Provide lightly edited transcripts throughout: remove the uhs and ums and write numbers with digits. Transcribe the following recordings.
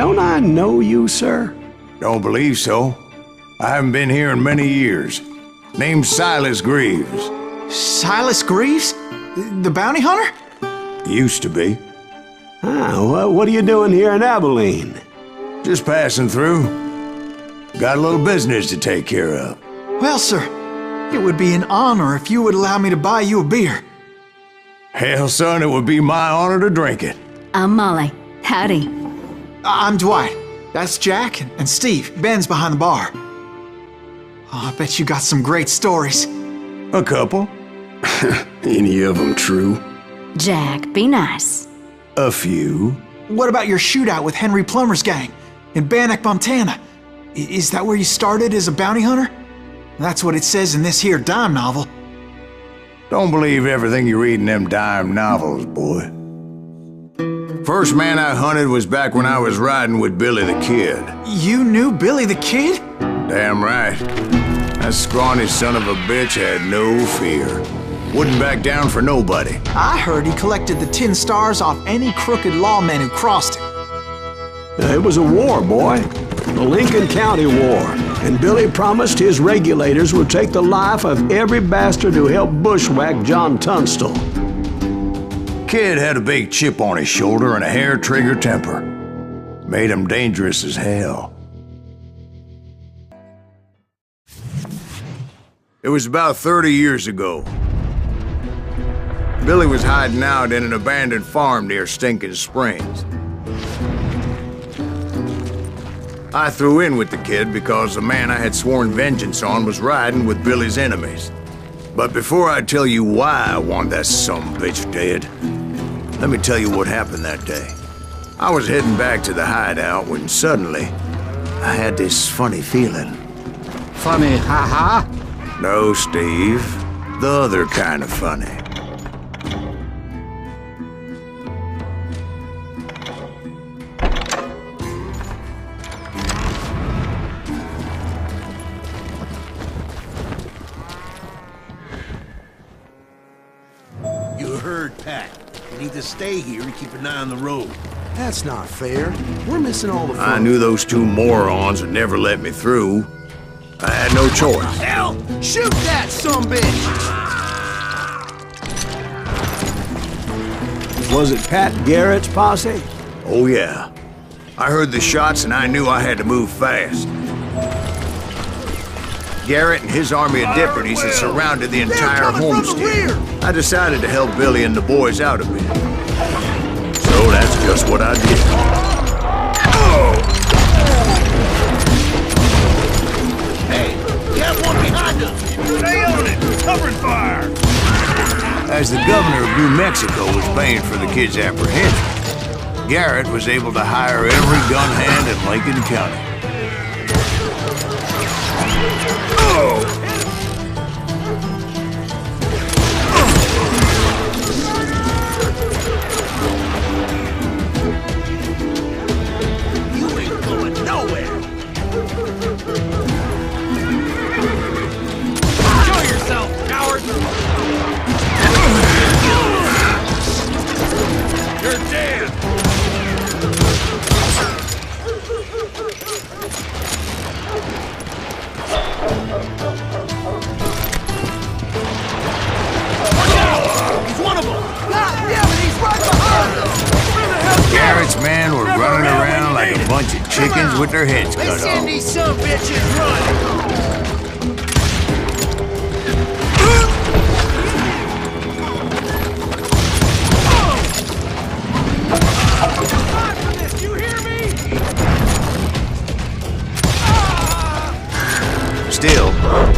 Don't I know you, sir? Don't believe so. I haven't been here in many years. Name's Silas Greaves. Silas Greaves? The bounty hunter? Used to be. Well, what are you doing here in Abilene? Just passing through. Got a little business to take care of. Well, sir, it would be an honor if you would allow me to buy you a beer. Hell, son, it would be my honor to drink it. I'm Molly. Howdy. I'm Dwight. That's Jack and Steve. Ben's behind the bar. Oh, I bet you got some great stories. A couple. Any of them true? Jack, be nice. A few. What about your shootout with Henry Plummer's gang in Bannock, Montana? Is that where you started as a bounty hunter? That's what it says in this here dime novel. Don't believe everything you read in them dime novels, boy. First man I hunted was back when I was riding with Billy the Kid. You knew Billy the Kid? Damn right. That scrawny son of a bitch had no fear. Wouldn't back down for nobody. I heard he collected the 10 stars off any crooked lawman who crossed him. It was a war, boy. The Lincoln County War. And Billy promised his regulators would take the life of every bastard who helped bushwhack John Tunstall. Kid had a big chip on his shoulder and a hair-trigger temper. Made him dangerous as hell. It was about 30 years ago. Billy was hiding out in an abandoned farm near Stinking Springs. I threw in with the kid because the man I had sworn vengeance on was riding with Billy's enemies. But before I tell you why I want that sumbitch dead, let me tell you what happened that day. I was heading back to the hideout when suddenly I had this funny feeling. Funny, ha-ha? No, Steve. The other kind of funny. You heard Pat. You need to stay here and keep an eye on the road. That's not fair. We're missing all the fun. I knew those two morons would never let me through. I had no choice. Hell! Shoot that sumbitch! Was it Pat Garrett's posse? Oh, yeah. I heard the shots and I knew I had to move fast. Garrett and his army of deputies had surrounded the entire homestead. I decided to help Billy and the boys out a bit. So that's just what I did. Hey, we have one behind us! Stay on it! Covering fire! As the governor of New Mexico was paying for the kid's apprehension, Garrett was able to hire every gun hand in Lincoln County. You ain't going nowhere! Show yourself, coward! You're dead! He's one of them! God damn it, he's right behind us! Garrett's men were running around like a bunch of chickens with their heads cut Let's send off. these sumbitches running! Still,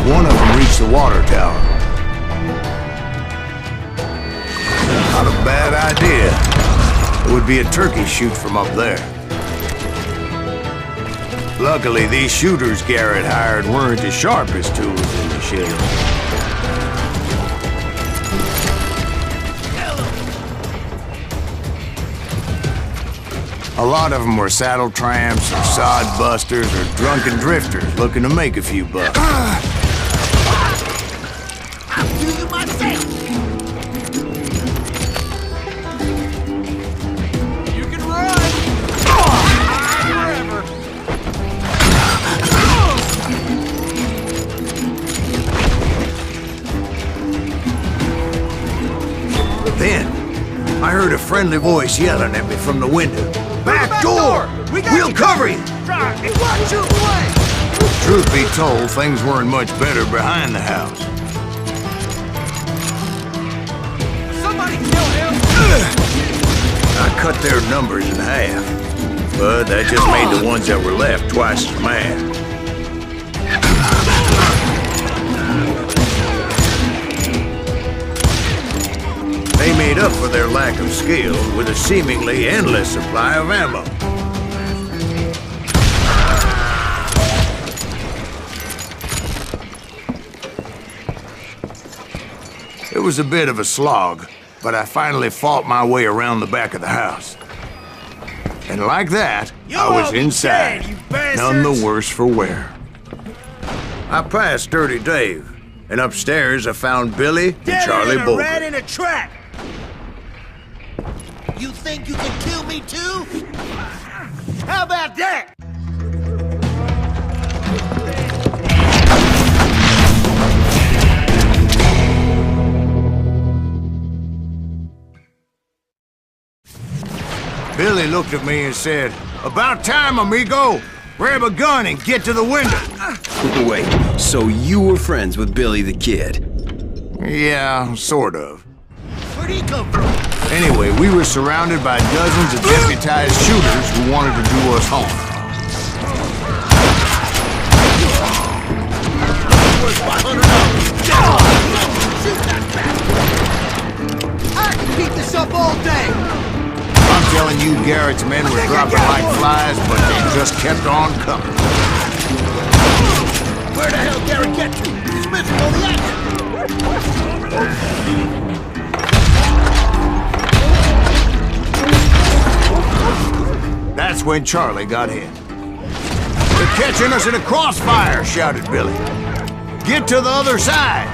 one of them reached the water tower. Not a bad idea. It would be a turkey shoot from up there. Luckily, these shooters Garrett hired weren't as sharp as tools in the shed. A lot of them were saddle tramps or sod busters or drunken drifters looking to make a few bucks. I'll do you myself! You can run! friendly voice yelling at me from the window. Back door! We'll cover you! Watch your flank! Truth be told, things weren't much better behind the house. Somebody kill him! I cut their numbers in half, but that just made the ones that were left twice as mad. They made up for their lack of skill with a seemingly endless supply of ammo. It was a bit of a slog, but I finally fought my way around the back of the house. And like that, I was inside, none the worse for wear. I passed Dirty Dave, and upstairs I found Billy and Charlie Bolton. Rat in a trap! You think you can kill me too? How about that? Billy looked at me and said, "About time, amigo! Grab a gun and get to the window!" Wait, so you were friends with Billy the Kid? Yeah, sort of. Where'd he come from? Anyway, we were surrounded by dozens of deputized shooters who wanted to do us harm. Worth $500. I can keep this up all day! I'm telling you, Garrett's men were dropping like flies, but they just kept on coming. Where the hell Garrett get to? He's missing all the action! That's when Charlie got hit. "They're catching us in a crossfire!" shouted Billy. "Get to the other side!"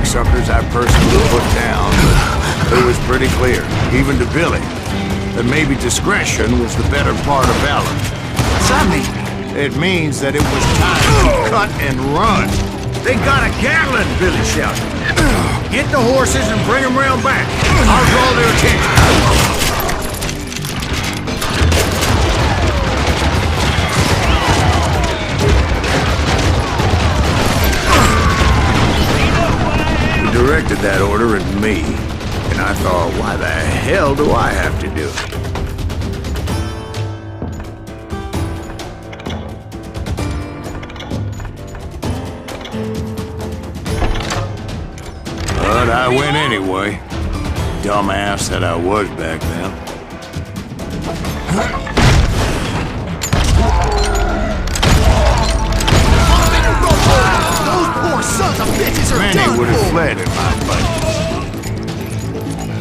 Suckers I personally put down, but it was pretty clear, even to Billy, that maybe discretion was the better part of valor. What's that mean? It means that it was time to cut and run. "They got a Gatling!" Billy shouted. "Get the horses and bring them round back. I'll draw their attention." Directed that order at me, and I thought, why the hell do I have to do it? But I went anyway. Dumbass that I was back then. Sons of bitches are Many done would have for. fled in my fight.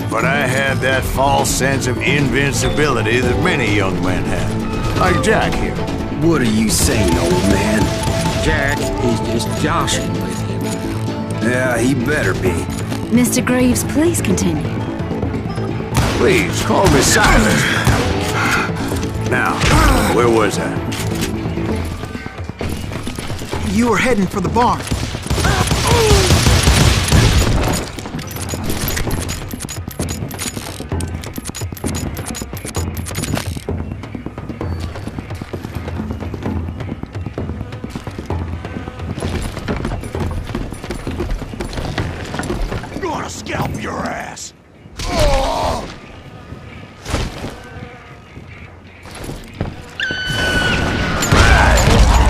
But I had that false sense of invincibility that many young men have. Like Jack here. What are you saying, old man? Jack is just joshing with him. Yeah, he better be. Mr. Greaves, please continue. Please, call me Silas. Now, where was I? You were heading for the barn. I'm gonna scalp your ass!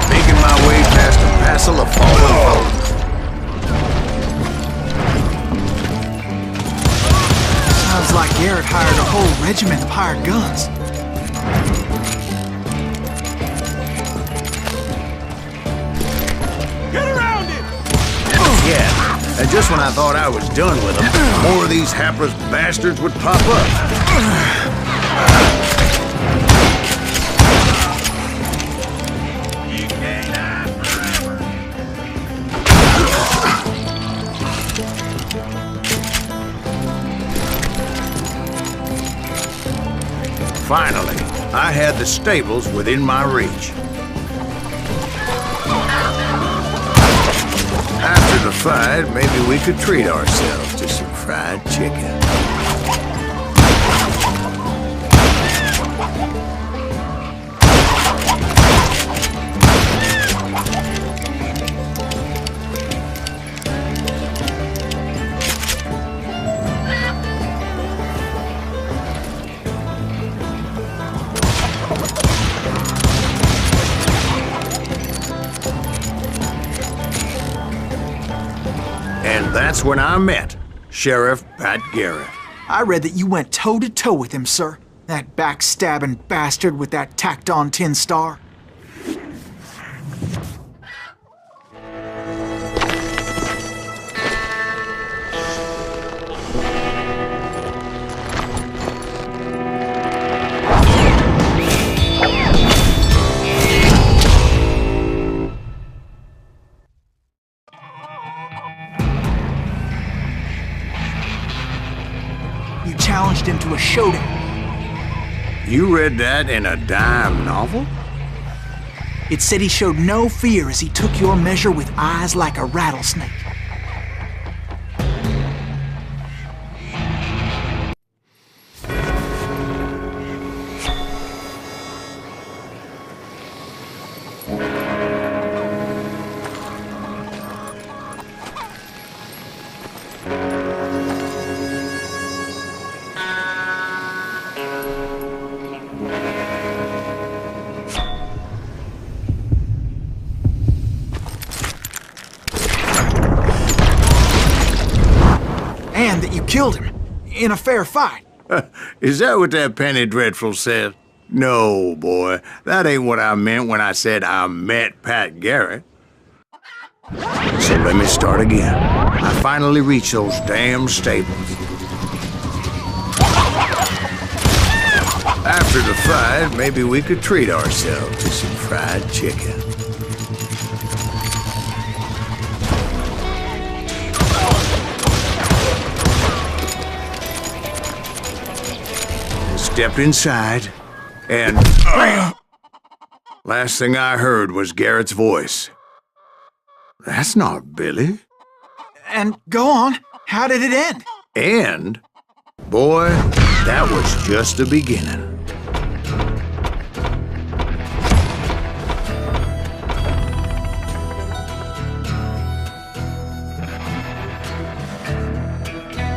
Making my way past a passel of fallen foes. hired a whole regiment of hired guns. Get around him! Yeah, and just when I thought I was done with them, more of these hapless bastards would pop up. Finally, I had the stables within my reach. After the fight, maybe we could treat ourselves to some fried chicken. And that's when I met Sheriff Pat Garrett. I read that you went toe-to-toe with him, sir. That backstabbing bastard with that tacked-on tin star. You challenged him to a showdown. You read that in a dime novel? It said he showed no fear as he took your measure with eyes like a rattlesnake. And that you killed him in a fair fight. Is that what that Penny Dreadful said? No, boy. That ain't what I meant when I said I met Pat Garrett. So let me start again. I finally reached those damn stables. After the fight, maybe we could treat ourselves to some fried chicken. Stepped inside, and last thing I heard was Garrett's voice. That's not Billy. And go on, how did it end? And, boy, that was just the beginning.